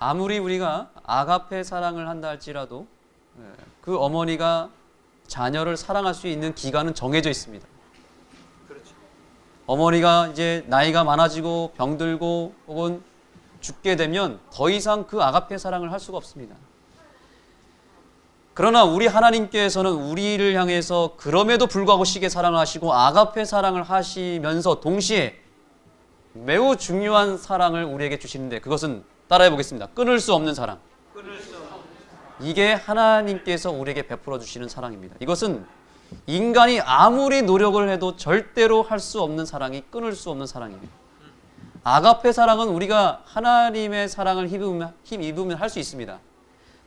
아무리 우리가 아가페 사랑을 한다 할지라도 그 어머니가 자녀를 사랑할 수 있는 기간은 정해져 있습니다. 그렇죠. 어머니가 이제 나이가 많아지고 병들고 혹은 죽게 되면 더 이상 그 아가페 사랑을 할 수가 없습니다. 그러나 우리 하나님께서는 우리를 향해서 그럼에도 불구하고 시게 사랑을 하시고 아가페 사랑을 하시면서 동시에 매우 중요한 사랑을 우리에게 주시는데, 그것은 따라해 보겠습니다. 끊을 수 없는 사랑. 끊을 수 없는. 이게 하나님께서 우리에게 베풀어 주시는 사랑입니다. 이것은 인간이 아무리 노력을 해도 절대로 할 수 없는 사랑이, 끊을 수 없는 사랑입니다. 아가페 사랑은 우리가 하나님의 사랑을 힘입으면 할 수 있습니다.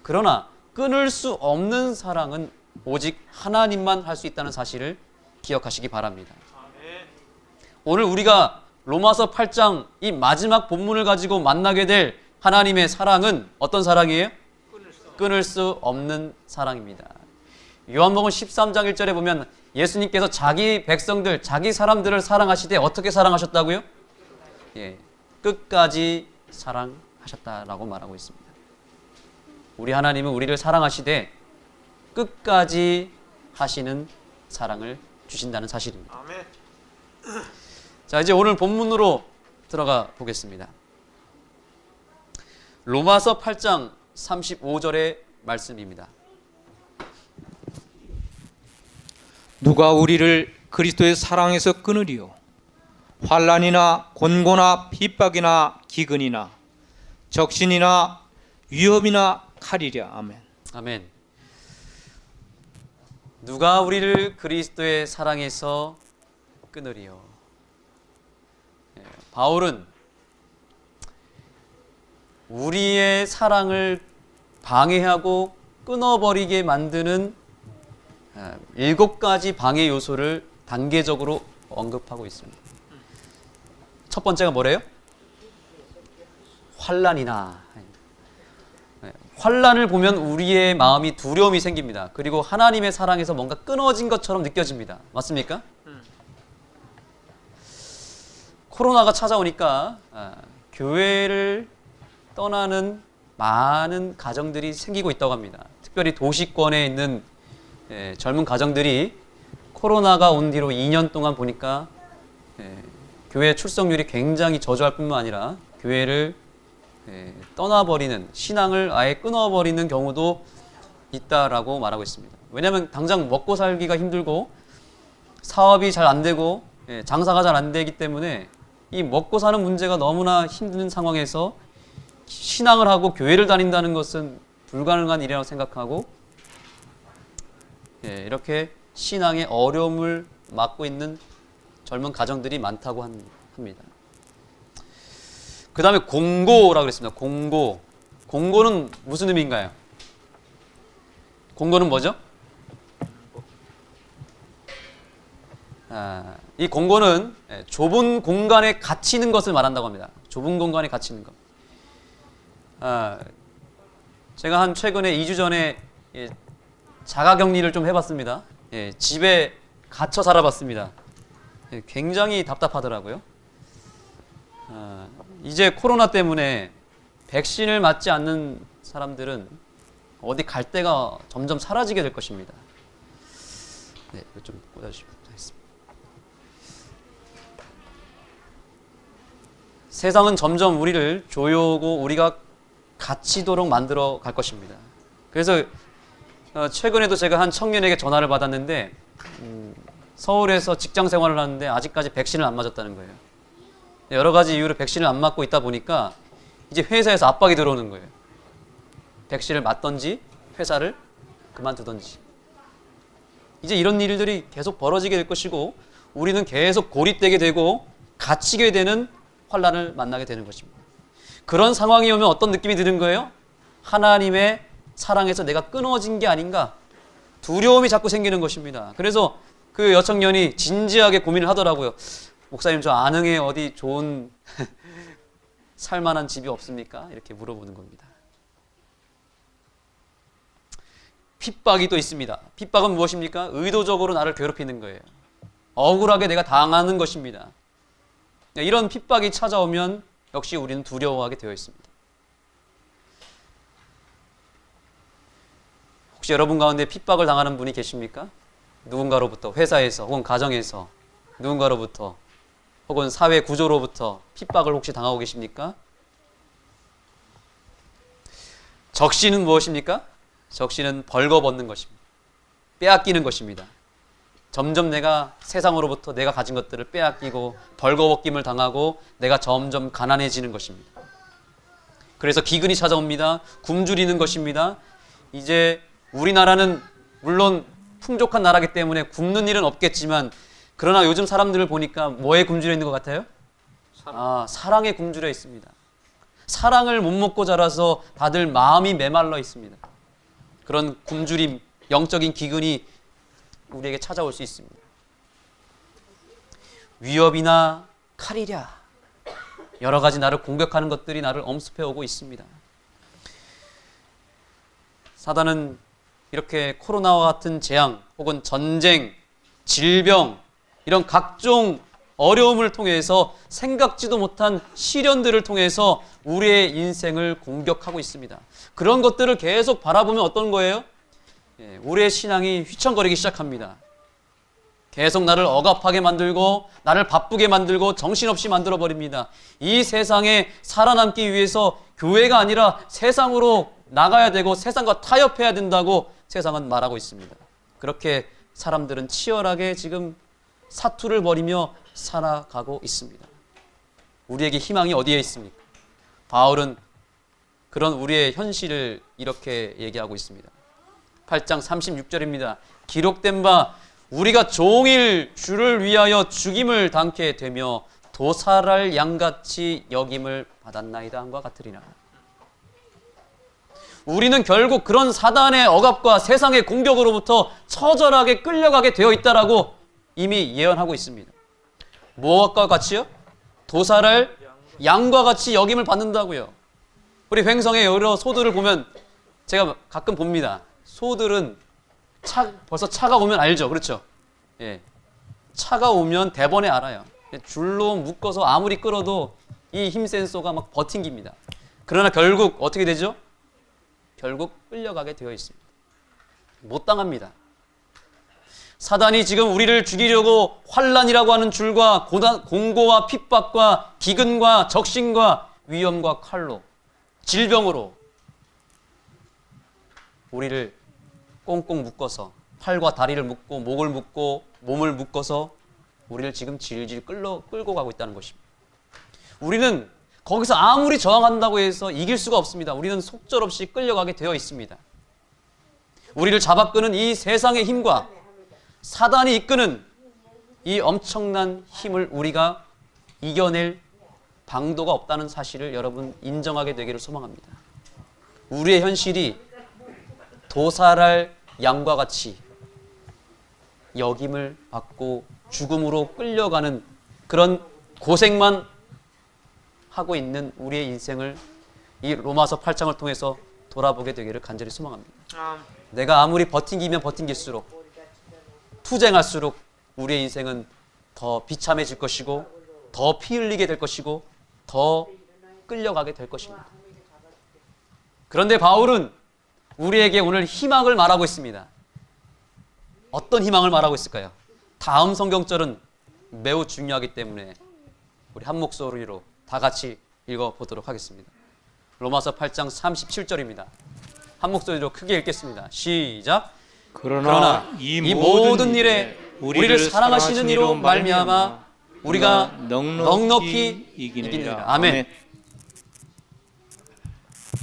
그러나 끊을 수 없는 사랑은 오직 하나님만 할 수 있다는 사실을 기억하시기 바랍니다. 아멘. 오늘 우리가 로마서 8장 이 마지막 본문을 가지고 만나게 될 하나님의 사랑은 어떤 사랑이에요? 끊을 수 없는 사랑입니다. 요한복음 13장 1절에 보면 예수님께서 자기 백성들, 자기 사람들을 사랑하시되 어떻게 사랑하셨다고요? 끝까지 사랑하셨다라고 말하고 있습니다. 우리 하나님은 우리를 사랑하시되 끝까지 하시는 사랑을 주신다는 사실입니다. 아멘. 자, 이제 오늘 본문으로 들어가 보겠습니다. 로마서 8장 35절의 말씀입니다. 누가 우리를 그리스도의 사랑에서 끊으리요? 환난이나 곤고나 핍박이나 기근이나 적신이나 위협이나 칼이랴. 아멘. 아멘. 누가 우리를 그리스도의 사랑에서 끊으리요? 바울은 우리의 사랑을 방해하고 끊어버리게 만드는 7가지 방해 요소를 단계적으로 언급하고 있습니다. 첫 번째가 뭐래요? 환난이나. 환난을 보면 우리의 마음이 두려움이 생깁니다. 그리고 하나님의 사랑에서 뭔가 끊어진 것처럼 느껴집니다. 맞습니까? 코로나가 찾아오니까 교회를 떠나는 많은 가정들이 생기고 있다고 합니다. 특별히 도시권에 있는 젊은 가정들이 코로나가 온 뒤로 2년 동안 보니까 교회 출석률이 굉장히 저조할 뿐만 아니라 교회를 떠나버리는, 신앙을 아예 끊어버리는 경우도 있다라고 말하고 있습니다. 왜냐하면 당장 먹고 살기가 힘들고 사업이 잘 안 되고 장사가 잘 안 되기 때문에 이 먹고 사는 문제가 너무나 힘든 상황에서 신앙을 하고 교회를 다닌다는 것은 불가능한 일이라고 생각하고 이렇게 신앙의 어려움을 맞고 있는 젊은 가정들이 많다고 합니다. 그 다음에 공고라고 그랬습니다. 공고. 공고는 무슨 의미인가요? 공고는 뭐죠? 이 공고는 좁은 공간에 갇히는 것을 말한다고 합니다. 좁은 공간에 갇히는 것. 제가 최근에 2주 전에 자가격리를 좀 해봤습니다. 집에 갇혀 살아봤습니다. 굉장히 답답하더라고요. 이제 코로나 때문에 백신을 맞지 않는 사람들은 어디 갈 데가 점점 사라지게 될 것입니다. 네, 이거 좀 꽂아주시면 되겠습니다. 세상은 점점 우리를 조여오고 우리가 갇히도록 만들어 갈 것입니다. 그래서 최근에도 제가 한 청년에게 전화를 받았는데 서울에서 직장 생활을 하는데 아직까지 백신을 안 맞았다는 거예요. 여러 가지 이유로 백신을 안 맞고 있다 보니까 이제 회사에서 압박이 들어오는 거예요. 백신을 맞던지 회사를 그만두던지. 이제 이런 일들이 계속 벌어지게 될 것이고 우리는 계속 고립되게 되고 갇히게 되는 환난을 만나게 되는 것입니다. 그런 상황이 오면 어떤 느낌이 드는 거예요? 하나님의 사랑에서 내가 끊어진 게 아닌가? 두려움이 자꾸 생기는 것입니다. 그래서 그 여청년이 진지하게 고민을 하더라고요. 목사님, 저 안흥에 어디 좋은 살만한 집이 없습니까? 이렇게 물어보는 겁니다. 핍박이 또 있습니다. 핍박은 무엇입니까? 의도적으로 나를 괴롭히는 거예요. 억울하게 내가 당하는 것입니다. 이런 핍박이 찾아오면 역시 우리는 두려워하게 되어 있습니다. 혹시 여러분 가운데 핍박을 당하는 분이 계십니까? 누군가로부터, 회사에서 혹은 가정에서 누군가로부터 혹은 사회 구조로부터 핍박을 혹시 당하고 계십니까? 적시는 무엇입니까? 적시는 벌거벗는 것입니다. 빼앗기는 것입니다. 점점 내가 세상으로부터 내가 가진 것들을 빼앗기고 벌거벗김을 당하고 내가 점점 가난해지는 것입니다. 그래서 기근이 찾아옵니다. 굶주리는 것입니다. 이제 우리나라는 물론 풍족한 나라이기 때문에 굶는 일은 없겠지만 그러나 요즘 사람들을 보니까 뭐에 굶주려 있는 것 같아요? 사랑에 굶주려 있습니다. 사랑을 못 먹고 자라서 다들 마음이 메말라 있습니다. 그런 굶주림, 영적인 기근이 우리에게 찾아올 수 있습니다. 위협이나 칼이랴 여러 가지 나를 공격하는 것들이 나를 엄습해 오고 있습니다. 사단은 이렇게 코로나와 같은 재앙 혹은 전쟁, 질병 이런 각종 어려움을 통해서 생각지도 못한 시련들을 통해서 우리의 인생을 공격하고 있습니다. 그런 것들을 계속 바라보면 어떤 거예요? 우리의 신앙이 휘청거리기 시작합니다. 계속 나를 억압하게 만들고 나를 바쁘게 만들고 정신없이 만들어버립니다. 이 세상에 살아남기 위해서 교회가 아니라 세상으로 나가야 되고 세상과 타협해야 된다고 세상은 말하고 있습니다. 그렇게 사람들은 치열하게 지금 사투를 벌이며 살아가고 있습니다. 우리에게 희망이 어디에 있습니까? 바울은 그런 우리의 현실을 이렇게 얘기하고 있습니다. 8장 36절입니다. 기록된 바 우리가 종일 주를 위하여 죽임을 당케 되며 도살할 양같이 여김을 받았나이다 함과 같으리라. 우리는 결국 그런 사단의 억압과 세상의 공격으로부터 처절하게 끌려가게 되어 있다라고 이미 예언하고 있습니다. 무엇과 같이요? 도살할 양과 같이 여김을 받는다고요. 우리 횡성의 여러 소들을 보면 제가 가끔 봅니다. 소들은 벌써 차가 오면 알죠. 그렇죠? 예. 차가 오면 대번에 알아요. 줄로 묶어서 아무리 끌어도 이 힘센 소가 막 버팅깁니다. 그러나 결국 어떻게 되죠? 결국 끌려가게 되어 있습니다. 못 당합니다. 사단이 지금 우리를 죽이려고 환난이라고 하는 줄과 공고와 핍박과 기근과 적신과 위험과 칼로 질병으로 우리를 꽁꽁 묶어서 팔과 다리를 묶고 목을 묶고 몸을 묶어서 우리를 지금 질질 끌고 가고 있다는 것입니다. 우리는 거기서 아무리 저항한다고 해서 이길 수가 없습니다. 우리는 속절없이 끌려가게 되어 있습니다. 우리를 잡아끄는 이 세상의 힘과 사단이 이끄는 이 엄청난 힘을 우리가 이겨낼 방도가 없다는 사실을 여러분 인정하게 되기를 소망합니다. 우리의 현실이 도살할 양과 같이 역임을 받고 죽음으로 끌려가는 그런 고생만 하고 있는 우리의 인생을 이 로마서 8장을 통해서 돌아보게 되기를 간절히 소망합니다. 내가 아무리 버팅기면 버팅길수록 투쟁할수록 우리의 인생은 더 비참해질 것이고 더 피 흘리게 될 것이고 더 끌려가게 될 것입니다. 그런데 바울은 우리에게 오늘 희망을 말하고 있습니다. 어떤 희망을 말하고 있을까요? 다음 성경절은 매우 중요하기 때문에 우리 한 목소리로 다 같이 읽어보도록 하겠습니다. 로마서 8장 37절입니다. 한 목소리로 크게 읽겠습니다. 시작. 그러나 이 모든 일에 우리를 사랑하시는 이로 말미암아 우리가 넉넉히 이기느니라. 아멘.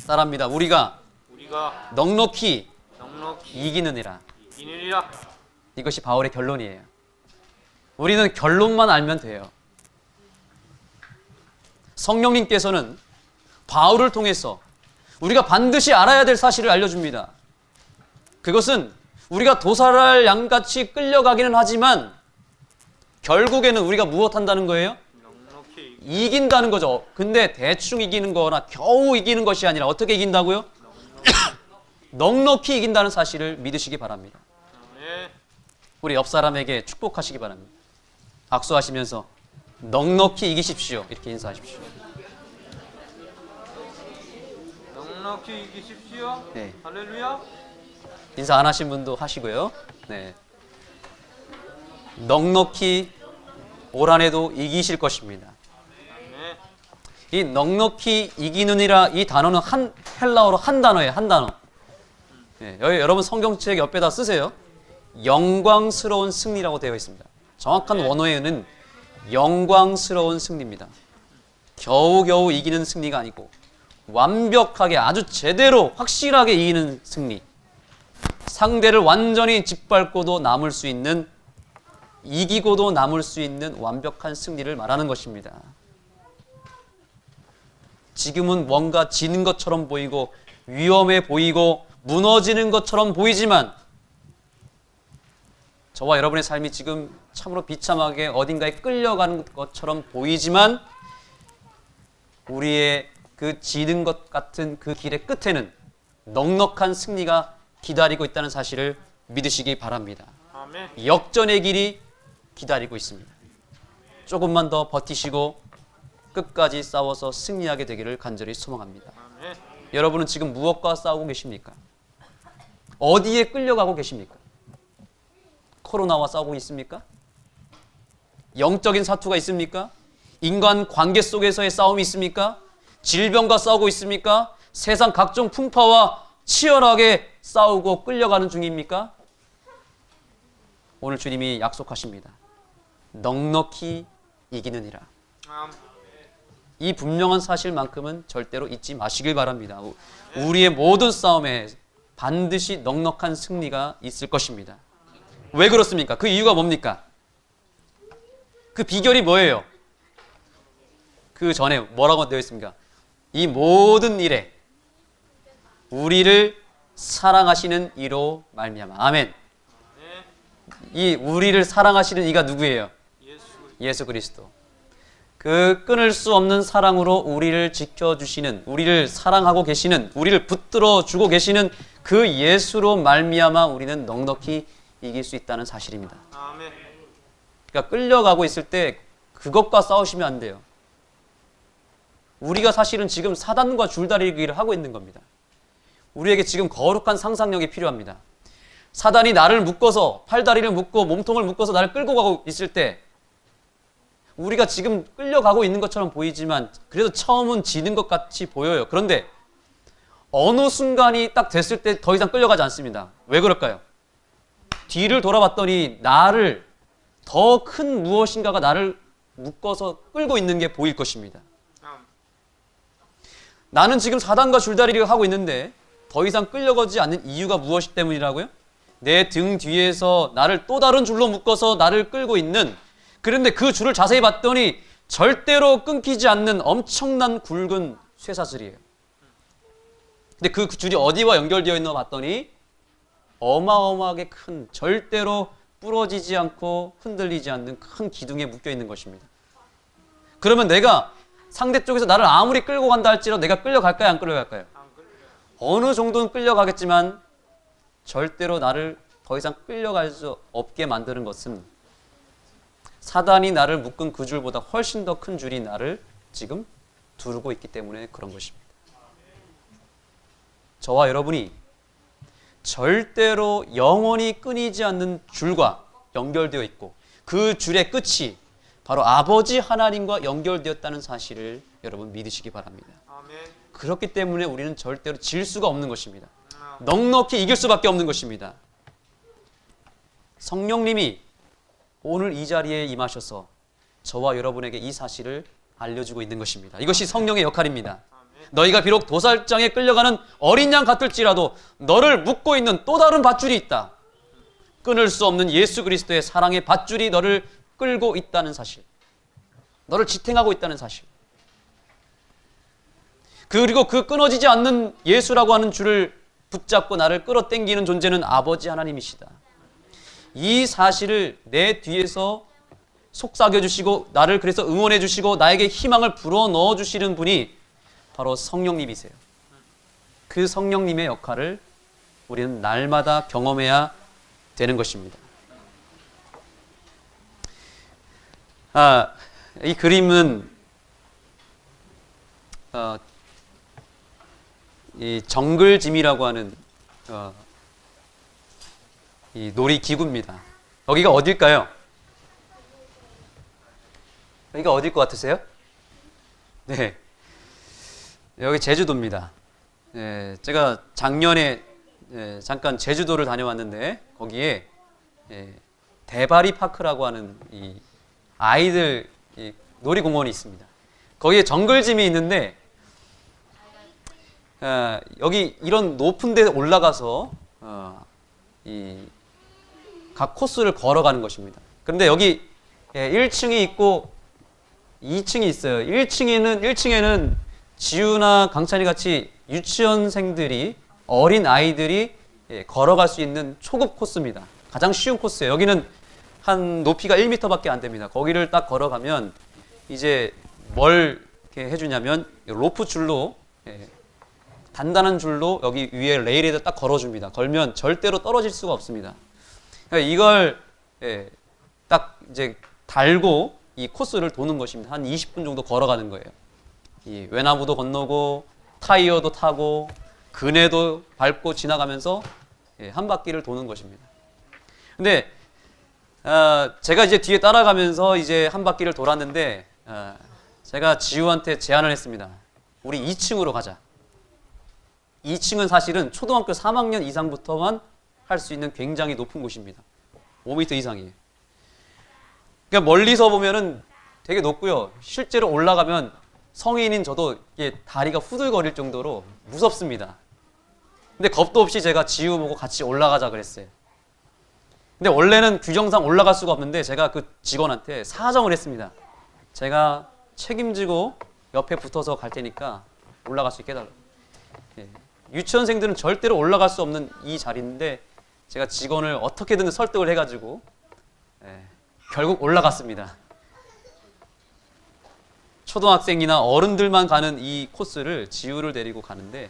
따라합니다. 우리가 넉넉히 이기느니라. 이것이 바울의 결론이에요. 우리는 결론만 알면 돼요. 성령님께서는 바울을 통해서 우리가 반드시 알아야 될 사실을 알려줍니다. 그것은 우리가 도살할 양같이 끌려가기는 하지만 결국에는 우리가 무엇한다는 거예요? 이긴다는 거죠. 근데 대충 이기는 거나 겨우 이기는 것이 아니라 어떻게 이긴다고요? 넉넉히 이긴다는 사실을 믿으시기 바랍니다. 우리 옆 사람에게 축복하시기 바랍니다. 악수하시면서 넉넉히 이기십시오. 이렇게 인사하십시오. 넉넉히 이기십시오. 네. 할렐루야. 인사 안 하신 분도 하시고요. 네. 넉넉히 올 한해도 이기실 것입니다. 이 넉넉히 이기는이라 이 단어는 헬라어로 한 단어예요. 한 단어. 네, 여러분 성경책 옆에다 쓰세요. 영광스러운 승리라고 되어 있습니다. 정확한 원어에는 영광스러운 승리입니다. 겨우겨우 이기는 승리가 아니고 완벽하게 아주 제대로 확실하게 이기는 승리. 상대를 완전히 짓밟고도 남을 수 있는, 이기고도 남을 수 있는 완벽한 승리를 말하는 것입니다. 지금은 뭔가 지는 것처럼 보이고 위험해 보이고 무너지는 것처럼 보이지만 저와 여러분의 삶이 지금 참으로 비참하게 어딘가에 끌려가는 것처럼 보이지만 우리의 그 지는 것 같은 그 길의 끝에는 넉넉한 승리가 기다리고 있다는 사실을 믿으시기 바랍니다. 아멘. 역전의 길이 기다리고 있습니다. 조금만 더 버티시고 끝까지 싸워서 승리하게 되기를 간절히 소망합니다. 아멘. 여러분은 지금 무엇과 싸우고 계십니까? 어디에 끌려가고 계십니까? 코로나와 싸우고 있습니까? 영적인 사투가 있습니까? 인간 관계 속에서의 싸움이 있습니까? 질병과 싸우고 있습니까? 세상 각종 풍파와 치열하게 싸우고 끌려가는 중입니까? 오늘 주님이 약속하십니다. 넉넉히 이기느니라. 아멘. 이 분명한 사실만큼은 절대로 잊지 마시길 바랍니다. 우리의 모든 싸움에 반드시 넉넉한 승리가 있을 것입니다. 왜 그렇습니까? 그 이유가 뭡니까? 그 비결이 뭐예요? 그 전에 뭐라고 되어 있습니까? 이 모든 일에 우리를 사랑하시는 이로 말미암아. 아멘. 이 우리를 사랑하시는 이가 누구예요? 예수 그리스도. 그 끊을 수 없는 사랑으로 우리를 지켜주시는, 우리를 사랑하고 계시는, 우리를 붙들어 주고 계시는 그 예수로 말미암아 우리는 넉넉히 이길 수 있다는 사실입니다. 아멘. 그러니까 끌려가고 있을 때 그것과 싸우시면 안 돼요. 우리가 사실은 지금 사단과 줄다리기를 하고 있는 겁니다. 우리에게 지금 거룩한 상상력이 필요합니다. 사단이 나를 묶어서 팔다리를 묶고 몸통을 묶어서 나를 끌고 가고 있을 때 우리가 지금 끌려가고 있는 것처럼 보이지만 그래도 처음은 지는 것 같이 보여요. 그런데 어느 순간이 딱 됐을 때 더 이상 끌려가지 않습니다. 왜 그럴까요? 뒤를 돌아봤더니 나를 더 큰 무엇인가가 나를 묶어서 끌고 있는 게 보일 것입니다. 나는 지금 사단과 줄다리기를 하고 있는데 더 이상 끌려가지 않는 이유가 무엇이 때문이라고요? 내 등 뒤에서 나를 또 다른 줄로 묶어서 나를 끌고 있는, 그런데 그 줄을 자세히 봤더니 절대로 끊기지 않는 엄청난 굵은 쇠사슬이에요. 근데 그 줄이 어디와 연결되어 있나 봤더니 어마어마하게 큰, 절대로 부러지지 않고 흔들리지 않는 큰 기둥에 묶여 있는 것입니다. 그러면 내가 상대 쪽에서 나를 아무리 끌고 간다 할지라도 내가 끌려갈까요? 안 끌려갈까요? 어느 정도는 끌려가겠지만 절대로 나를 더 이상 끌려갈 수 없게 만드는 것은 사단이 나를 묶은 그 줄보다 훨씬 더 큰 줄이 나를 지금 두르고 있기 때문에 그런 것입니다. 저와 여러분이 절대로 영원히 끊이지 않는 줄과 연결되어 있고 그 줄의 끝이 바로 아버지 하나님과 연결되었다는 사실을 여러분 믿으시기 바랍니다. 아멘. 그렇기 때문에 우리는 절대로 질 수가 없는 것입니다. 넉넉히 이길 수밖에 없는 것입니다. 성령님이 오늘 이 자리에 임하셔서 저와 여러분에게 이 사실을 알려주고 있는 것입니다. 이것이 성령의 역할입니다. 너희가 비록 도살장에 끌려가는 어린 양 같을지라도 너를 묶고 있는 또 다른 밧줄이 있다. 끊을 수 없는 예수 그리스도의 사랑의 밧줄이 너를 끌고 있다는 사실, 너를 지탱하고 있다는 사실, 그리고 그 끊어지지 않는 예수라고 하는 줄을 붙잡고 나를 끌어당기는 존재는 아버지 하나님이시다. 이 사실을 내 뒤에서 속삭여 주시고 나를 그래서 응원해 주시고 나에게 희망을 불어넣어 주시는 분이 바로 성령님이세요. 그 성령님의 역할을 우리는 날마다 경험해야 되는 것입니다. 이 그림은 이 정글짐이라고 하는 이 놀이기구입니다. 여기가 어딜까요? 여기가 어딜 것 같으세요? 네, 여기 제주도입니다. 네, 제가 작년에 잠깐 제주도를 다녀왔는데 거기에 대바리 파크라고 하는 이 아이들 이 놀이공원이 있습니다. 거기에 정글짐이 있는데 여기 이런 높은 데 올라가서 이 각 코스를 걸어가는 것입니다. 그런데 여기 1층이 있고 2층이 있어요. 1층에는 지우나 강찬이 같이 유치원생들이 어린 아이들이 걸어갈 수 있는 초급 코스입니다. 가장 쉬운 코스예요. 여기는 한 높이가 1m밖에 안 됩니다. 거기를 딱 걸어가면 이제 뭘 이렇게 해주냐면 로프 줄로 단단한 줄로 여기 위에 레일에다 딱 걸어줍니다. 걸면 절대로 떨어질 수가 없습니다. 그러니까 이걸 딱 이제 달고 이 코스를 도는 것입니다. 한 20분 정도 걸어가는 거예요. 이 외나무도 건너고 타이어도 타고 그네도 밟고 지나가면서 한 바퀴를 도는 것입니다. 근데 제가 이제 뒤에 따라가면서 이제 한 바퀴를 돌았는데 제가 지우한테 제안을 했습니다. 우리 2층으로 가자. 2층은 사실은 초등학교 3학년 이상부터만 할 수 있는 굉장히 높은 곳입니다. 5m 이상이에요. 그러니까 멀리서 보면은 되게 높고요. 실제로 올라가면 성인인 저도 이게 다리가 후들거릴 정도로 무섭습니다. 근데 겁도 없이 제가 지우 보고 같이 올라가자 그랬어요. 근데 원래는 규정상 올라갈 수가 없는데 제가 그 직원한테 사정을 했습니다. 제가 책임지고 옆에 붙어서 갈 테니까 올라갈 수 있게 해달라고. 유치원생들은 절대로 올라갈 수 없는 이 자리인데 제가 직원을 어떻게든 설득을 해가지고 결국 올라갔습니다. 초등학생이나 어른들만 가는 이 코스를 지우를 데리고 가는데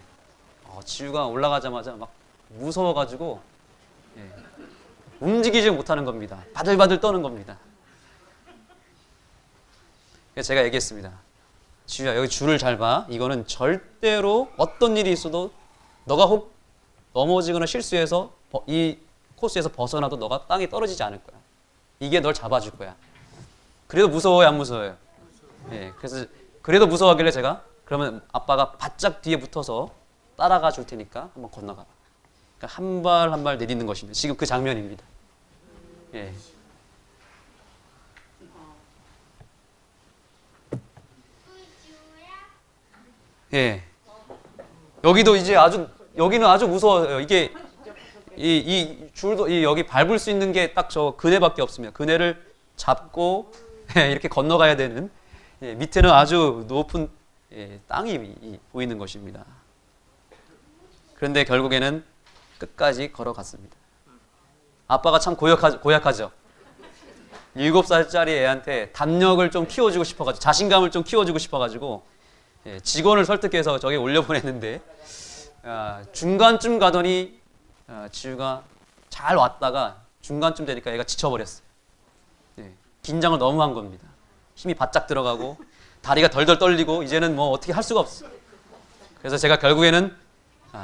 지우가 올라가자마자 막 무서워가지고 움직이지 못하는 겁니다. 바들바들 떠는 겁니다. 그래서 제가 얘기했습니다. 지우야, 여기 줄을 잘 봐. 이거는 절대로 어떤 일이 있어도 너가 혹 넘어지거나 실수해서 이 코스에서 벗어나도 너가 땅에 떨어지지 않을 거야. 이게 널 잡아줄 거야. 그래도 무서워요, 안 무서워요? 그래서 그래도 무서워하길래 제가 그러면 아빠가 바짝 뒤에 붙어서 따라가 줄 테니까 한번 건너가. 그러니까 한 발 한 발 내딛는 것입니다. 지금 그 장면입니다. 여기도 이제 여기는 아주 무서워요. 이게 이 줄도 여기 밟을 수 있는 게 딱 저 그네밖에 없습니다. 그네를 잡고 이렇게 건너가야 되는 밑에는 아주 높은 땅이 보이는 것입니다. 그런데 결국에는 끝까지 걸어갔습니다. 아빠가 참 고약하죠. 7살짜리 애한테 담력을 좀 키워주고 싶어가지고 자신감을 좀 키워주고 싶어가지고 직원을 설득해서 저기 올려보냈는데 중간쯤 가더니 지우가 잘 왔다가 중간쯤 되니까 얘가 지쳐버렸어요. 긴장을 너무 한 겁니다. 힘이 바짝 들어가고 다리가 덜덜 떨리고 이제는 뭐 어떻게 할 수가 없어요. 그래서 제가 결국에는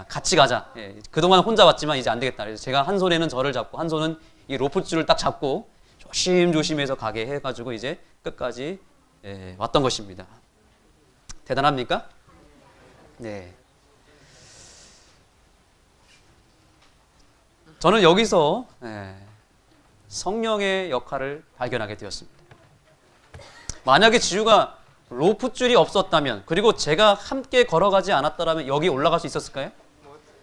같이 가자. 그동안 혼자 왔지만 이제 안 되겠다. 그래서 제가 한 손에는 저를 잡고 한 손은 이 로프줄을 딱 잡고 조심조심해서 가게 해가지고 이제 끝까지 왔던 것입니다. 대단합니까? 네. 저는 여기서 성령의 역할을 발견하게 되었습니다. 만약에 지우가 로프줄이 없었다면 그리고 제가 함께 걸어가지 않았더라면 여기 올라갈 수 있었을까요?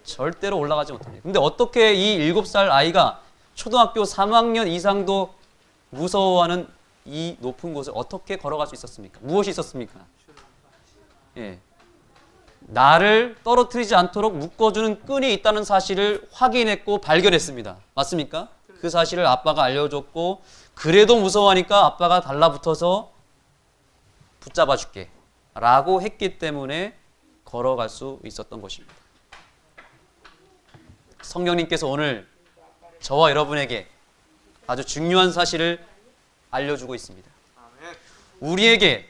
절대로 올라가지 못합니다. 근데 어떻게 이 7살 아이가 초등학교 3학년 이상도 무서워하는 이 높은 곳을 어떻게 걸어갈 수 있었습니까? 무엇이 있었습니까? 나를 떨어뜨리지 않도록 묶어주는 끈이 있다는 사실을 확인했고 발견했습니다. 맞습니까? 그 사실을 아빠가 알려줬고 그래도 무서워하니까 아빠가 달라붙어서 붙잡아 줄게 라고 했기 때문에 걸어갈 수 있었던 것입니다. 성령님께서 오늘 저와 여러분에게 아주 중요한 사실을 알려주고 있습니다. 우리에게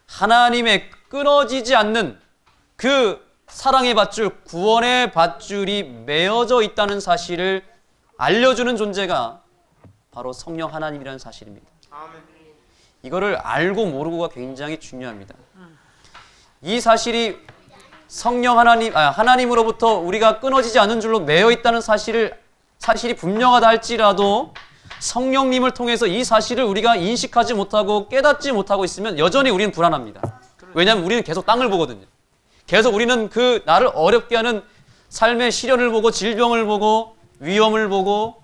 하나님의 끊어지지 않는 그 사랑의 밧줄, 구원의 밧줄이 메어져 있다는 사실을 알려주는 존재가 바로 성령 하나님이라는 사실입니다. 아멘. 이거를 알고 모르고가 굉장히 중요합니다. 이 사실이 성령 하나님으로부터 우리가 끊어지지 않는 줄로 매여 있다는 사실이 분명하다 할지라도 성령님을 통해서 이 사실을 우리가 인식하지 못하고 깨닫지 못하고 있으면 여전히 우리는 불안합니다. 왜냐하면 우리는 계속 땅을 보거든요. 계속 우리는 그 나를 어렵게 하는 삶의 시련을 보고 질병을 보고 위험을 보고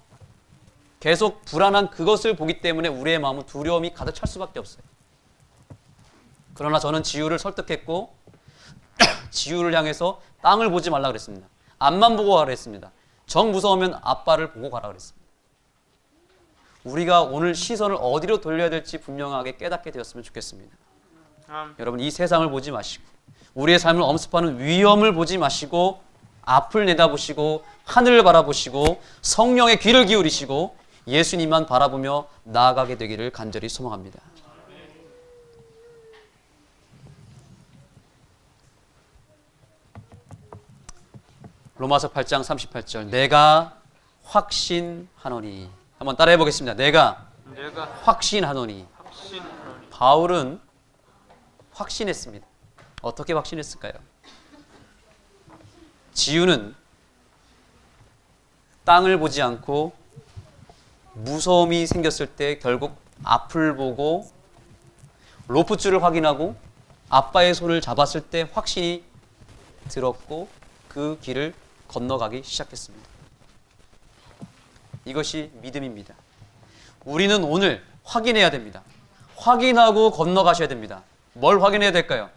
계속 불안한 그것을 보기 때문에 우리의 마음은 두려움이 가득 찰 수밖에 없어요. 그러나 저는 지우를 설득했고 지우를 향해서 땅을 보지 말라 그랬습니다. 앞만 보고 가라 그랬습니다. 정 무서우면 앞발을 보고 가라 그랬습니다. 우리가 오늘 시선을 어디로 돌려야 될지 분명하게 깨닫게 되었으면 좋겠습니다. 여러분, 이 세상을 보지 마시고 우리의 삶을 엄습하는 위험을 보지 마시고 앞을 내다보시고 하늘을 바라보시고 성령의 귀를 기울이시고 예수님만 바라보며 나아가게 되기를 간절히 소망합니다. 로마서 8장 38절 내가 확신하노니 한번 따라해 보겠습니다. 내가 확신하노니. 바울은 확신했습니다. 어떻게 확신했을까요? 지우는 땅을 보지 않고 무서움이 생겼을 때 결국 앞을 보고 로프줄을 확인하고 아빠의 손을 잡았을 때 확신이 들었고 그 길을 건너가기 시작했습니다. 이것이 믿음입니다. 우리는 오늘 확인해야 됩니다. 확인하고 건너가셔야 됩니다. 뭘 확인해야 될까요?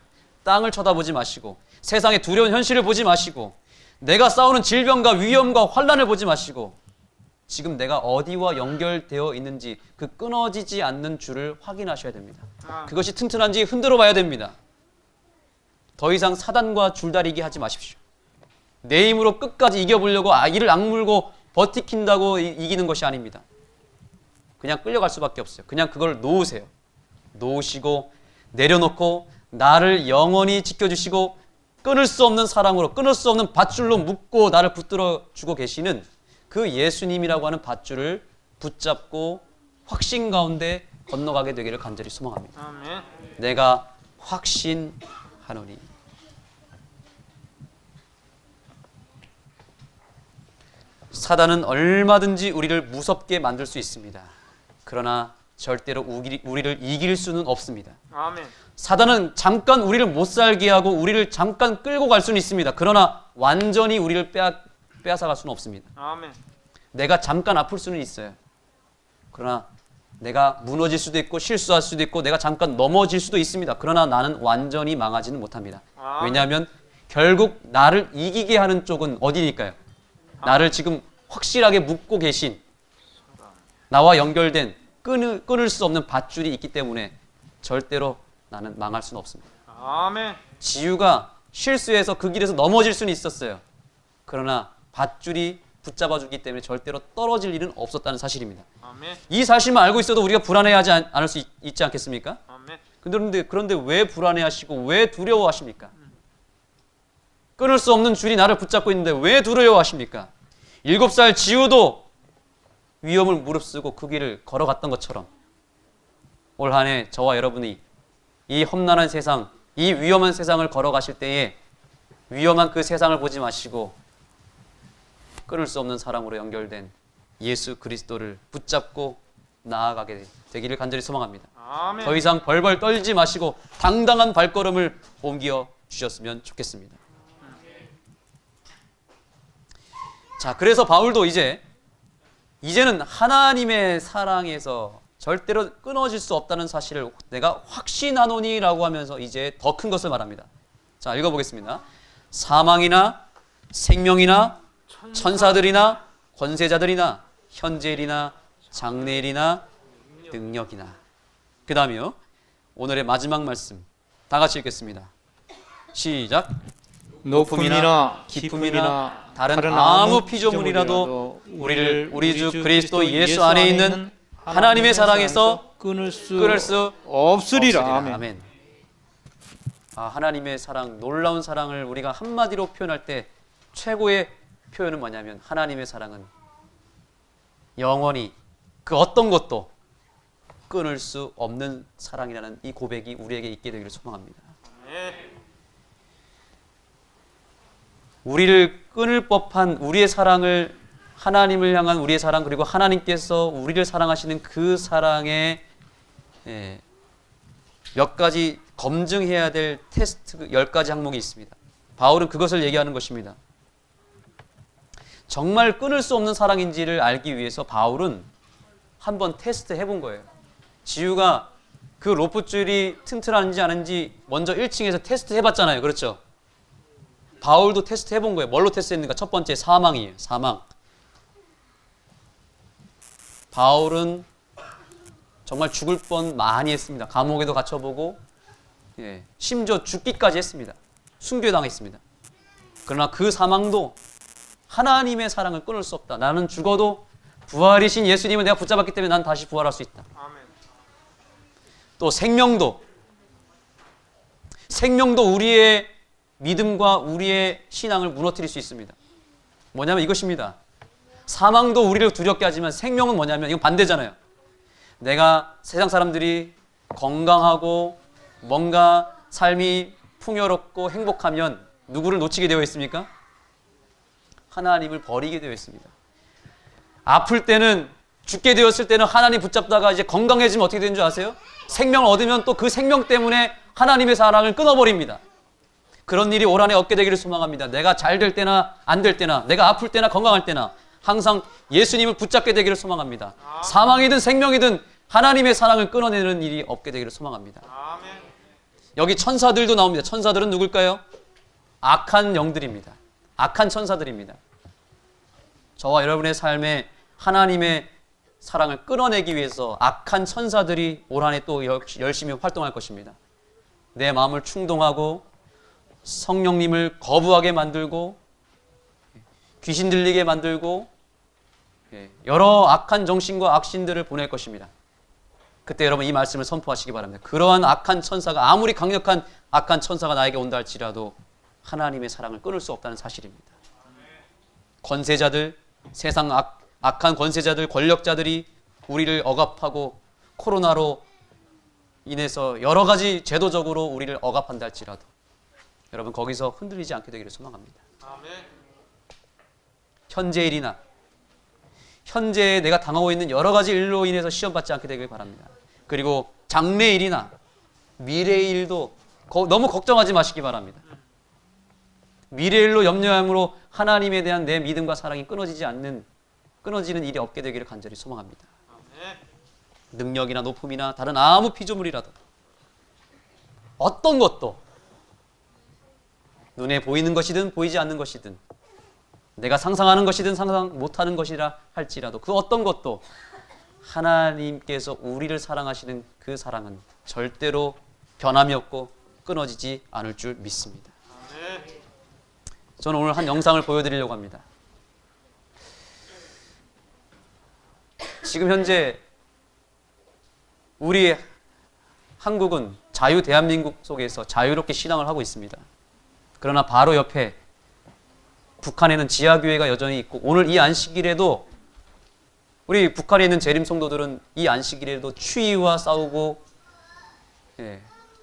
땅을 쳐다보지 마시고 세상의 두려운 현실을 보지 마시고 내가 싸우는 질병과 위험과 환난을 보지 마시고 지금 내가 어디와 연결되어 있는지 그 끊어지지 않는 줄을 확인하셔야 됩니다. 그것이 튼튼한지 흔들어 봐야 됩니다. 더 이상 사단과 줄다리기 하지 마십시오. 내 힘으로 끝까지 이겨보려고 이를 악물고 버티킨다고 이기는 것이 아닙니다. 그냥 끌려갈 수밖에 없어요. 그냥 그걸 놓으세요. 놓으시고 내려놓고 나를 영원히 지켜주시고 끊을 수 없는 사랑으로 끊을 수 없는 밧줄로 묶고 나를 붙들어 주고 계시는 그 예수님이라고 하는 밧줄을 붙잡고 확신 가운데 건너가게 되기를 간절히 소망합니다. 아멘. 내가 확신하노니. 사단은 얼마든지 우리를 무섭게 만들 수 있습니다. 그러나 절대로 우리를 이길 수는 없습니다. 아멘. 사단은 잠깐 우리를 못 살게 하고 우리를 잠깐 끌고 갈 수는 있습니다. 그러나 완전히 우리를 빼앗아갈 수는 없습니다. 아멘. 내가 잠깐 아플 수는 있어요. 그러나 내가 무너질 수도 있고 실수할 수도 있고 내가 잠깐 넘어질 수도 있습니다. 그러나 나는 완전히 망하지는 못합니다. 왜냐하면 결국 나를 이기게 하는 쪽은 어디니까요? 나를 지금 확실하게 묶고 계신 나와 연결된 끊을 수 없는 밧줄이 있기 때문에 절대로 나는 망할 수는 없습니다. 아멘. 지우가 실수해서 그 길에서 넘어질 수는 있었어요. 그러나 밧줄이 붙잡아주기 때문에 절대로 떨어질 일은 없었다는 사실입니다. 아멘. 이 사실만 알고 있어도 우리가 불안해하지 않을 수 있지 않겠습니까? 아멘. 그런데 왜 불안해하시고 왜 두려워하십니까? 끊을 수 없는 줄이 나를 붙잡고 있는데 왜 두려워하십니까? 7살 지우도 위험을 무릅쓰고 그 길을 걸어갔던 것처럼 올 한 해 저와 여러분이 이 험난한 세상, 이 위험한 세상을 걸어가실 때에 위험한 그 세상을 보지 마시고 끊을 수 없는 사랑으로 연결된 예수 그리스도를 붙잡고 나아가게 되기를 간절히 소망합니다. 아멘. 더 이상 벌벌 떨지 마시고 당당한 발걸음을 옮겨 주셨으면 좋겠습니다. 자, 그래서 바울도 이제는 하나님의 사랑에서 절대로 끊어질 수 없다는 사실을 내가 확신하노니라고 하면서 이제 더 큰 것을 말합니다. 자, 읽어보겠습니다. 사망이나 생명이나 천사들이나 권세자들이나 현재일이나 장래일이나 능력이나. 그 다음에요. 오늘의 마지막 말씀 다 같이 읽겠습니다. 시작. 높음이나 깊음이나 다른 아무 피조물이라도 우리를 우리 주 그리스도 예수 안에 있는 하나님의 사랑에서 끊을 수 없으리라. 아멘. 하나님의 사랑, 놀라운 사랑을 우리가 한마디로 표현할 때 최고의 표현은 뭐냐면 하나님의 사랑은 영원히 그 어떤 것도 끊을 수 없는 사랑이라는 이 고백이 우리에게 있게 되기를 소망합니다. 우리를 끊을 법한 우리의 사랑을, 하나님을 향한 우리의 사랑, 그리고 하나님께서 우리를 사랑하시는 그 사랑에 몇 가지 검증해야 될 테스트 10가지 항목이 있습니다. 바울은 그것을 얘기하는 것입니다. 정말 끊을 수 없는 사랑인지를 알기 위해서 바울은 한번 테스트 해본 거예요. 지우가 그 로프줄이 튼튼한지 아닌지 먼저 1층에서 테스트 해봤잖아요. 그렇죠? 바울도 테스트 해본 거예요. 뭘로 테스트했는가? 첫 번째 사망이에요. 사망. 바울은 정말 죽을 뻔 많이 했습니다. 감옥에도 갇혀보고 심지어 죽기까지 했습니다. 순교당했습니다. 그러나 그 사망도 하나님의 사랑을 끊을 수 없다. 나는 죽어도 부활이신 예수님을 내가 붙잡았기 때문에 난 다시 부활할 수 있다. 또 생명도 우리의 믿음과 우리의 신앙을 무너뜨릴 수 있습니다. 뭐냐면 이것입니다. 사망도 우리를 두렵게 하지만 생명은 뭐냐면 이건 반대잖아요. 내가 세상 사람들이 건강하고 뭔가 삶이 풍요롭고 행복하면 누구를 놓치게 되어 있습니까? 하나님을 버리게 되어 있습니다. 아플 때는, 죽게 되었을 때는 하나님 붙잡다가 이제 건강해지면 어떻게 되는 줄 아세요? 생명을 얻으면 또 그 생명 때문에 하나님의 사랑을 끊어버립니다. 그런 일이 올 한해 없게 되기를 소망합니다. 내가 잘 될 때나 안 될 때나, 내가 아플 때나 건강할 때나 항상 예수님을 붙잡게 되기를 소망합니다. 사망이든 생명이든 하나님의 사랑을 끊어내는 일이 없게 되기를 소망합니다. 여기 천사들도 나옵니다. 천사들은 누굴까요? 악한 영들입니다. 악한 천사들입니다. 저와 여러분의 삶에 하나님의 사랑을 끊어내기 위해서 악한 천사들이 올 한해 또 열심히 활동할 것입니다. 내 마음을 충동하고 성령님을 거부하게 만들고 귀신 들리게 만들고 여러 악한 정신과 악신들을 보낼 것입니다. 그때 여러분 이 말씀을 선포하시기 바랍니다. 그러한 악한 천사가, 아무리 강력한 악한 천사가 나에게 온다 할지라도 하나님의 사랑을 끊을 수 없다는 사실입니다. 권세자들, 세상 악한 권세자들, 권력자들이 우리를 억압하고 코로나로 인해서 여러 가지 제도적으로 우리를 억압한다 할지라도 여러분 거기서 흔들리지 않게 되기를 소망합니다. 현재 일이나 현재 내가 당하고 있는 여러 가지 일로 인해서 시험받지 않게 되길 바랍니다. 그리고 장래일이나 미래의 일도 너무 걱정하지 마시기 바랍니다. 미래의 일로 염려함으로 하나님에 대한 내 믿음과 사랑이 끊어지는 일이 없게 되기를 간절히 소망합니다. 능력이나 높음이나 다른 아무 피조물이라도 어떤 것도 눈에 보이는 것이든 보이지 않는 것이든 내가 상상하는 것이든 상상 못하는 것이라 할지라도 그 어떤 것도 하나님께서 우리를 사랑하시는 그 사랑은 절대로 변함이 없고 끊어지지 않을 줄 믿습니다. 저는 오늘 한 영상을 보여드리려고 합니다. 지금 현재 우리 한국은 자유 대한민국 속에서 자유롭게 신앙을 하고 있습니다. 그러나 바로 옆에 북한에는 지하교회가 여전히 있고 오늘 이 안식일에도 우리 북한에 있는 재림 성도들은 이 안식일에도 추위와 싸우고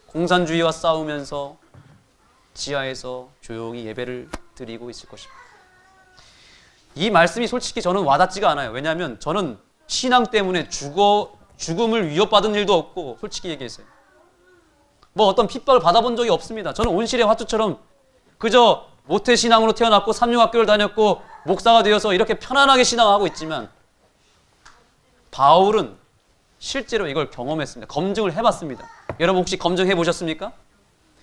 공산주의와 싸우면서 지하에서 조용히 예배를 드리고 있을 것입니다. 이 말씀이 솔직히 저는 와닿지가 않아요. 왜냐하면 저는 신앙 때문에 죽음을 위협받은 일도 없고 솔직히 얘기해서요. 뭐 어떤 핍박을 받아본 적이 없습니다. 저는 온실의 화초처럼 그저 모태신앙으로 태어났고 삼육학교를 다녔고 목사가 되어서 이렇게 편안하게 신앙하고 있지만 바울은 실제로 이걸 경험했습니다. 검증을 해봤습니다. 여러분 혹시 검증해 보셨습니까?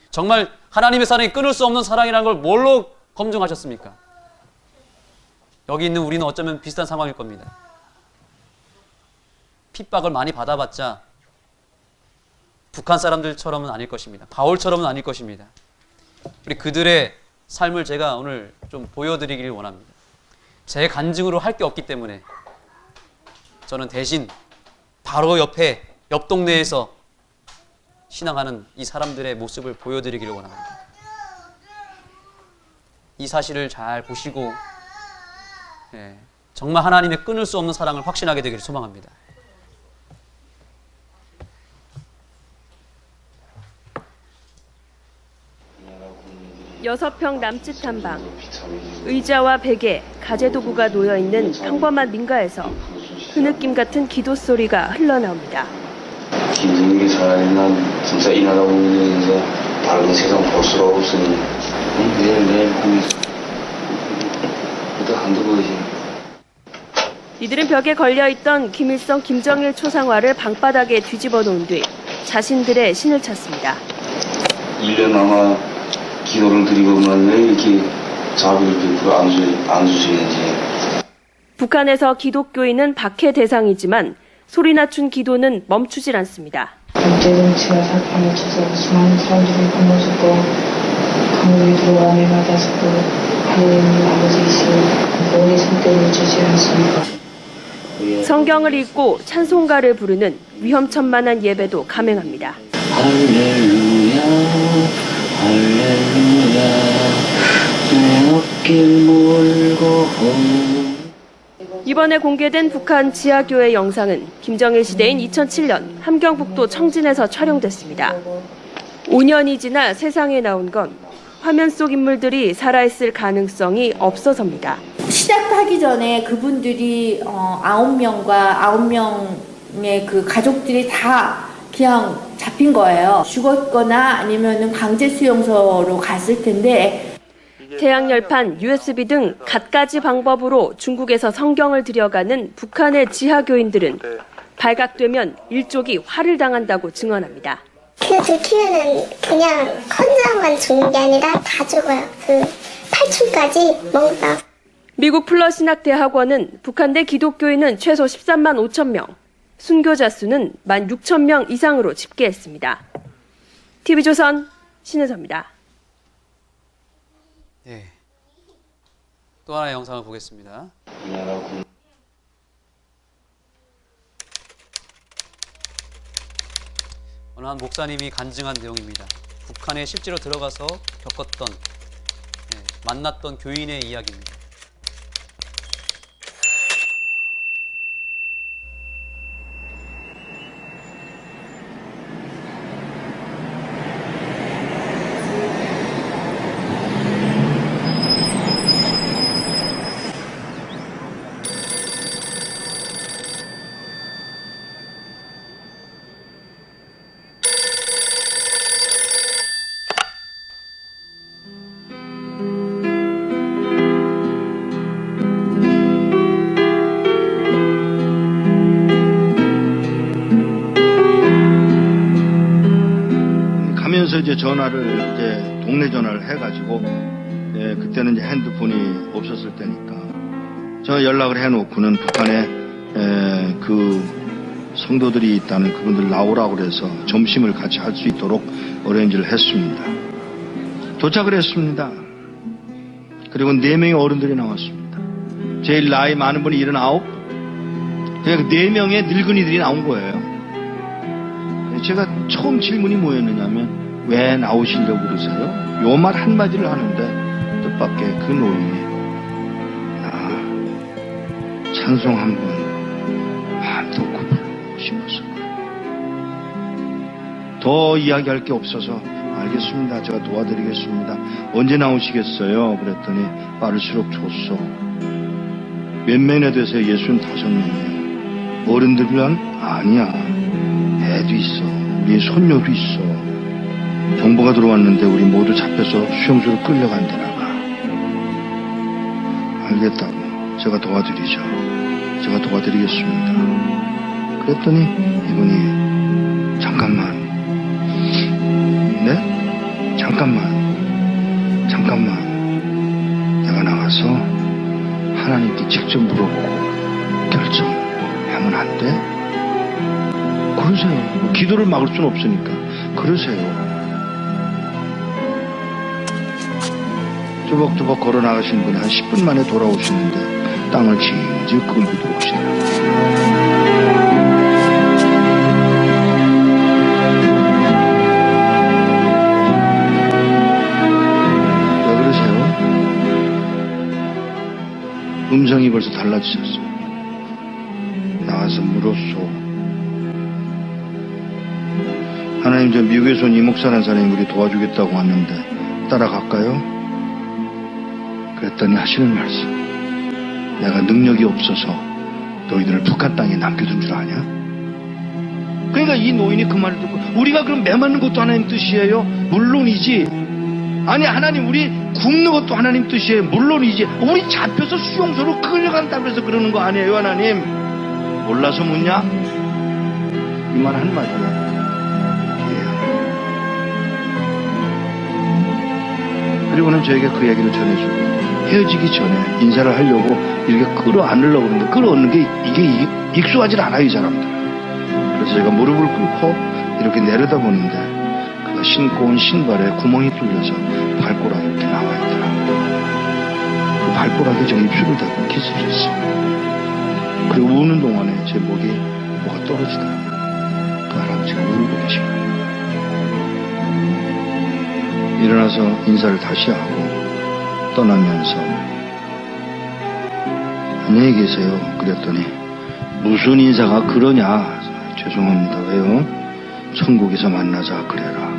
정말 하나님의 사랑이 끊을 수 없는 사랑이라는 걸 뭘로 검증하셨습니까? 여기 있는 우리는 어쩌면 비슷한 상황일 겁니다. 핍박을 많이 받아봤자 북한 사람들처럼은 아닐 것입니다. 바울처럼은 아닐 것입니다. 우리 그들의 삶을 제가 오늘 좀 보여드리기를 원합니다. 제 간증으로 할 게 없기 때문에 저는 대신 바로 옆에 옆 동네에서 신앙하는 이 사람들의 모습을 보여드리기를 원합니다. 이 사실을 잘 보시고 정말 하나님의 끊을 수 없는 사랑을 확신하게 되기를 소망합니다. 여섯 평 남짓한 방, 의자와 베개, 가재도구가 놓여있는 평범한 민가에서 흐느낌 같은 기도 소리가 흘러나옵니다. 김승기 사람이나 진짜 일하다 보면 이제 다른 세상 볼 수가 없으니 내일 부터 한두 번이지. 이들은 벽에 걸려있던 김일성, 김정일 초상화를 방바닥에 뒤집어 놓은 뒤 자신들의 신을 찾습니다. 1년 아마 기도를 드리고만 왜 이렇게 자비를 베풀어 안 주시는지. 북한에서 기독교인은 박해 대상이지만 소리 낮춘 기도는 멈추질 않습니다. 국제정치가 사건을 쳐서 수많은 사람들이 굶어죽고 감옥에 들어가며 맞았고 하나님 아버지이신 모의 성격을 주지 않습니까? 성경을 읽고 찬송가를 부르는 위험천만한 예배도 감행합니다. 할렐루야 할렐루야 내 어깨를 몰고 이번에 공개된 북한 지하교회 영상은 김정일 시대인 2007년 함경북도 청진에서 촬영됐습니다. 5년이 지나 세상에 나온 건 화면 속 인물들이 살아있을 가능성이 없어서입니다. 시작하기 전에 그분들이 9명과 9명의 그 가족들이 다 그냥 잡힌 거예요. 죽었거나 아니면은 강제 수용소로 갔을 텐데 태양열판, USB 등 갖가지 방법으로 중국에서 성경을 들여가는 북한의 지하교인들은 발각되면 일족이 화를 당한다고 증언합니다. 들키면은 그냥 혼자만 죽는 게 아니라 다 죽어요. 그 탈출까지 뭔가. 미국 플러신학대학원은 북한대 기독교인은 최소 13만 5천 명, 순교자 수는 1만 6천 명 이상으로 집계했습니다. TV조선 신혜서입니다. 네. 또 하나의 영상을 보겠습니다. 어느 한 목사님이 간증한 내용입니다. 북한에 실제로 들어가서 겪었던, 만났던 교인의 이야기입니다. 가면서 이제 전화를 이제 동네 전화를 해가지고 그때는 이제 핸드폰이 없었을 때니까 저 연락을 해놓고는 북한에 그 성도들이 있다는 그분들 나오라고 그래서 점심을 같이 할 수 있도록 어레인지를 했습니다. 도착을 했습니다. 그리고 4명의 어른들이 나왔습니다. 제일 나이 많은 분이 79, 그냥 4명의 늙은이들이 나온 거예요. 제가 처음 질문이 뭐였느냐면 왜 나오시려고 그러세요? 요 말 한마디를 하는데 뜻밖의 그 노인이 찬송 한번 마음 놓고 부르고 싶어서 더 이야기할 게 없어서 알겠습니다. 제가 도와드리겠습니다. 언제 나오시겠어요? 그랬더니 빠를수록 좋소. 몇 명이나 되세요? 65명이에요. 어른들이란 아니야. 애도 있어. 우리 손녀도 있어. 정보가 들어왔는데 우리 모두 잡혀서 수용소로 끌려간다나 봐. 알겠다고. 제가 도와드리죠. 제가 도와드리겠습니다. 그랬더니 이분이 잠깐만. 네? 잠깐만. 내가 나가서 하나님께 직접 물어보고 결정하면 안 돼? 그러세요. 기도를 막을 수는 없으니까. 그러세요. 조벅조벅 걸어 나가신 분이 한 10분 만에 돌아오시는데 땅을 질질 끌고 들어오시더라고요. 왜 그러세요? 음성이 벌써 달라지셨어요. 나와서 물었소. 하나님, 저 미국에서 온 이목사라는 사람이 우리 도와주겠다고 왔는데 따라갈까요? 그랬더니 하시는 말씀, 내가 능력이 없어서 너희들을 북한 땅에 남겨둔 줄 아냐? 그러니까 이 노인이 그 말을 듣고, 우리가 그럼 매맞는 것도 하나님 뜻이에요? 물론이지. 아니, 하나님, 우리 굶는 것도 하나님 뜻이에요? 물론이지. 우리 잡혀서 수용소로 끌려간다고 해서 그러는 거 아니에요, 하나님? 몰라서 묻냐? 이 말 한마디야. 그리고는 저에게 그 얘기를 전해주고, 헤어지기 전에 인사를 하려고 이렇게 끌어안으려고 그러는데, 끌어안는 게 이게 익숙하지 않아요, 이 사람들. 그래서 제가 무릎을 꿇고 이렇게 내려다보는데, 그가 신고 온 신발에 구멍이 뚫려서 발가락이 이렇게 나와 있더라. 그 발가락에 저 입술을 대고 키스를 했어요. 그리고 우는 동안에 제 목이 뭐가 떨어지더라고요. 그 할아버지가 울고 계신 거예요. 일어나서 인사를 다시 하고 떠나면서, 안녕히 계세요. 그랬더니, 무슨 인사가 그러냐? 죄송합니다. 왜요? 천국에서 만나자 그래라.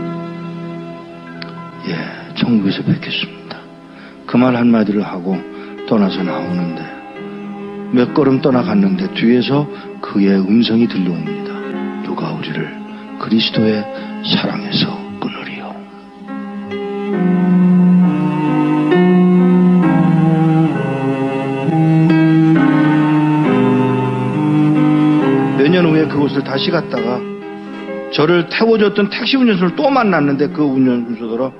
예, 천국에서 뵙겠습니다. 그 말 한마디를 하고 떠나서 나오는데, 몇 걸음 떠나갔는데 뒤에서 그의 음성이 들려옵니다. 누가 우리를 그리스도의 사랑에서 끊으리요. 몇 년 후에 그곳을 다시 갔다가 저를 태워줬던 택시 운전수를 또 만났는데, 그 운전수더러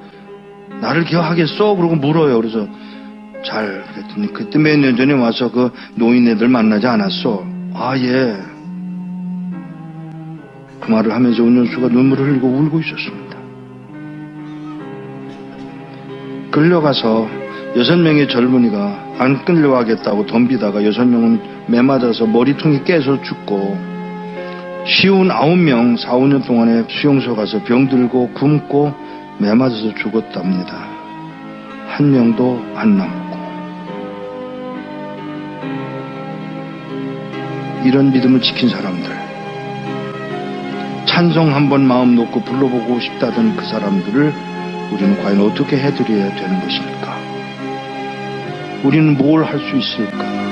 나를 기억하겠어? 그러고 물어요. 그래서 잘, 그랬더니 그때 몇 년 전에 와서 그 노인네들 만나지 않았어? 아, 예. 그 말을 하면서 운전수가 눈물을 흘리고 울고 있었습니다. 끌려가서 6명의 젊은이가 안 끌려가겠다고 덤비다가 6명은 매맞아서 머리통이 깨서 죽고, 쉬운 9명 4, 5년 동안에 수용소 가서 병들고 굶고 매맞아서 죽었답니다. 한 명도 안 남고. 이런 믿음을 지킨 사람들, 찬송 한번 마음 놓고 불러보고 싶다던 그 사람들을 우리는 과연 어떻게 해드려야 되는 것입니까? 우리는 뭘 할 수 있을까?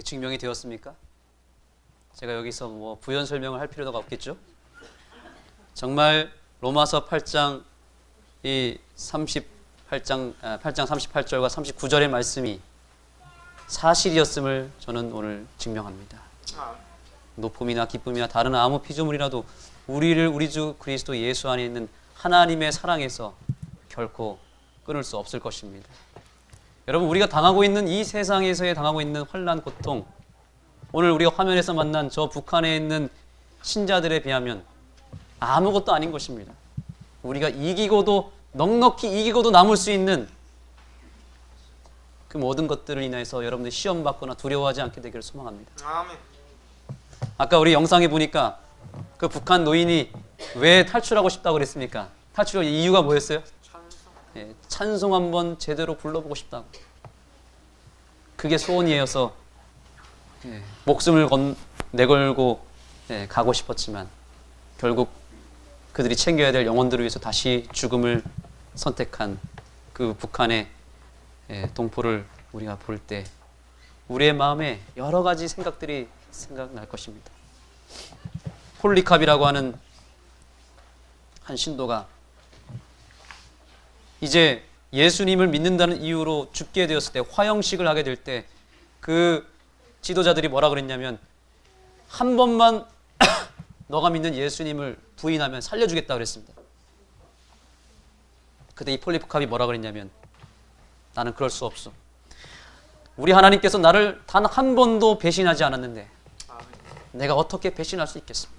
증명이 되었습니까? 제가 여기서 뭐 부연 설명을 할 필요가 없겠죠? 정말 로마서 8장 이 8장 38절과 39절의 말씀이 사실이었음을 저는 오늘 증명합니다. 높음이나 기쁨이나 다른 아무 피조물이라도 우리를 우리 주 그리스도 예수 안에 있는 하나님의 사랑에서 결코 끊을 수 없을 것입니다. 여러분, 우리가 당하고 있는 이 세상에서의 당하고 있는 환난, 고통, 오늘 우리가 화면에서 만난 저 북한에 있는 신자들에 비하면 아무것도 아닌 것입니다. 우리가 이기고도, 넉넉히 이기고도 남을 수 있는 그 모든 것들을 인해서 여러분들이 시험 받거나 두려워하지 않게 되기를 소망합니다. 아멘. 아까 우리 영상에 보니까 그 북한 노인이 왜 탈출하고 싶다고 그랬습니까? 탈출할 이유가 뭐였어요? 예, 찬송 한번 제대로 불러보고 싶다고. 그게 소원이어서 목숨을 내걸고 가고 싶었지만 결국 그들이 챙겨야 될 영혼들을 위해서 다시 죽음을 선택한 그 북한의 동포를 우리가 볼 때 우리의 마음에 여러 가지 생각들이 생각날 것입니다. 폴리캅이라고 하는 한 신도가 이제 예수님을 믿는다는 이유로 죽게 되었을 때, 화형식을 하게 될 때 그 지도자들이 뭐라 그랬냐면, 한 번만 너가 믿는 예수님을 부인하면 살려주겠다 그랬습니다. 그때 이 폴리캅이 뭐라 그랬냐면, 나는 그럴 수 없어. 우리 하나님께서 나를 단 한 번도 배신하지 않았는데 내가 어떻게 배신할 수 있겠습니까?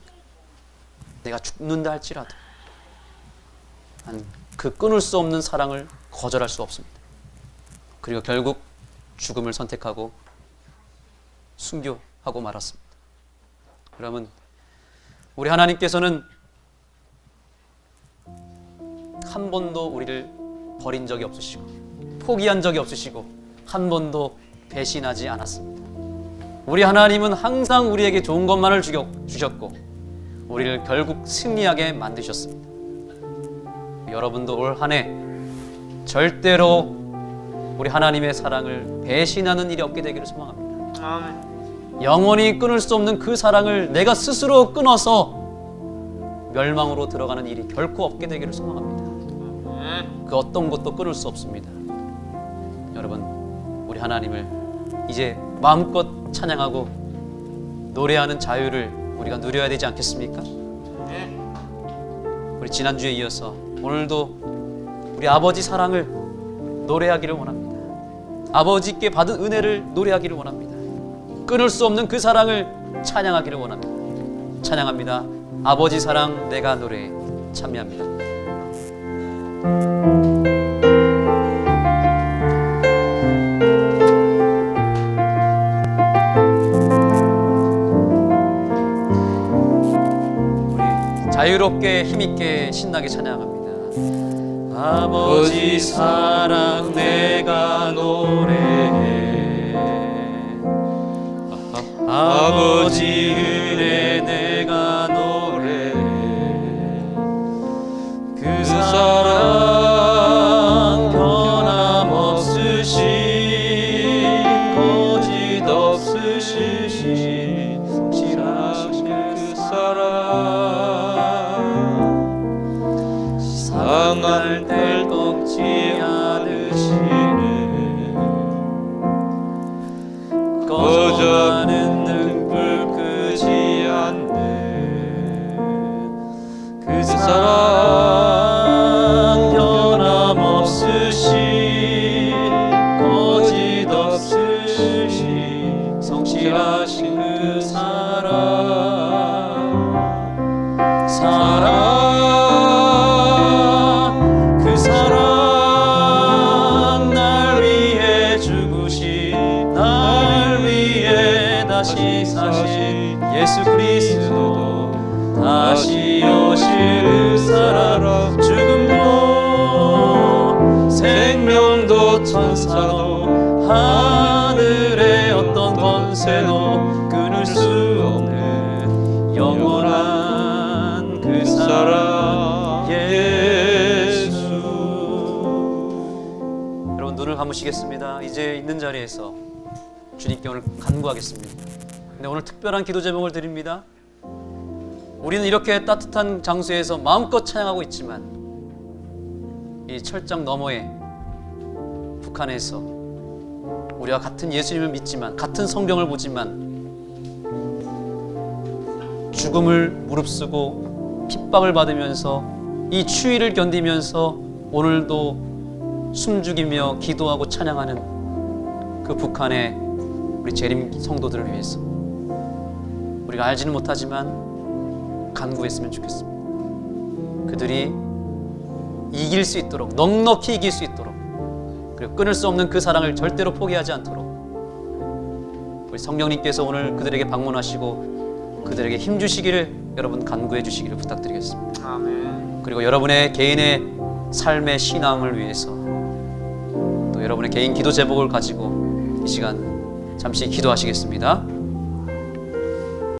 내가 죽는다 할지라도 난 그 끊을 수 없는 사랑을 거절할 수 없습니다. 그리고 결국 죽음을 선택하고 순교하고 말았습니다. 그러면 우리 하나님께서는 한 번도 우리를 버린 적이 없으시고 포기한 적이 없으시고 한 번도 배신하지 않았습니다. 우리 하나님은 항상 우리에게 좋은 것만을 주셨고 우리를 결국 승리하게 만드셨습니다. 여러분도 올 한 해 절대로 우리 하나님의 사랑을 배신하는 일이 없게 되기를 소망합니다. 아멘. 영원히 끊을 수 없는 그 사랑을 내가 스스로 끊어서 멸망으로 들어가는 일이 결코 없게 되기를 소망합니다. 그 어떤 것도 끊을 수 없습니다. 여러분, 우리 하나님을 이제 마음껏 찬양하고 노래하는 자유를 우리가 누려야 되지 않겠습니까? 우리 지난주에 이어서 오늘도 우리 아버지 사랑을 노래하기를 원합니다. 아버지께 받은 은혜를 노래하기를 원합니다. 끊을 수 없는 그 사랑을 찬양하기를 원합니다. 찬양합니다. 아버지 사랑 내가 노래해. 참여합니다. 우리 자유롭게 힘있게 신나게 찬양합니다. 아버지 사랑 내가 노래해. 아버지 은혜 내가 노래해. 그 사랑 변함없으신 거짓없으신 성실하신 그 사랑 상할 때 꺾지 않으시는 꺼져가는 등불 끄지 않는 그 사랑 변함없으신 거짓없으신 성실하신 그 사랑 그 사랑 날 위해 죽으신 날 위해 다시 사신 예수 그리스도 다시 오실 그 사랑 죽음도 생명도 천사도 하늘의 어떤 권세도 끊을 수 없는 영원한 그 사랑 예수. 여러분 눈을 감으시겠습니다. 이제 있는 자리에서 주님께 오늘 간구하겠습니다. 근데 오늘 특별한 기도 제목을 드립니다. 우리는 이렇게 따뜻한 장소에서 마음껏 찬양하고 있지만 이 철장 너머에 북한에서 우리와 같은 예수님을 믿지만 같은 성경을 보지만 죽음을 무릅쓰고 핍박을 받으면서 이 추위를 견디면서 오늘도 숨죽이며 기도하고 찬양하는 그 북한의 우리 재림 성도들을 위해서 우리가 알지는 못하지만 간구했으면 좋겠습니다. 그들이 이길 수 있도록 넉넉히 이길 수 있도록 그리고 끊을 수 없는 그 사랑을 절대로 포기하지 않도록 우리 성령님께서 오늘 그들에게 방문하시고 그들에게 힘 주시기를 여러분 간구해 주시기를 부탁드리겠습니다. 아멘. 그리고 여러분의 개인의 삶의 신앙을 위해서 또 여러분의 개인 기도 제목을 가지고 이 시간 잠시 기도하시겠습니다.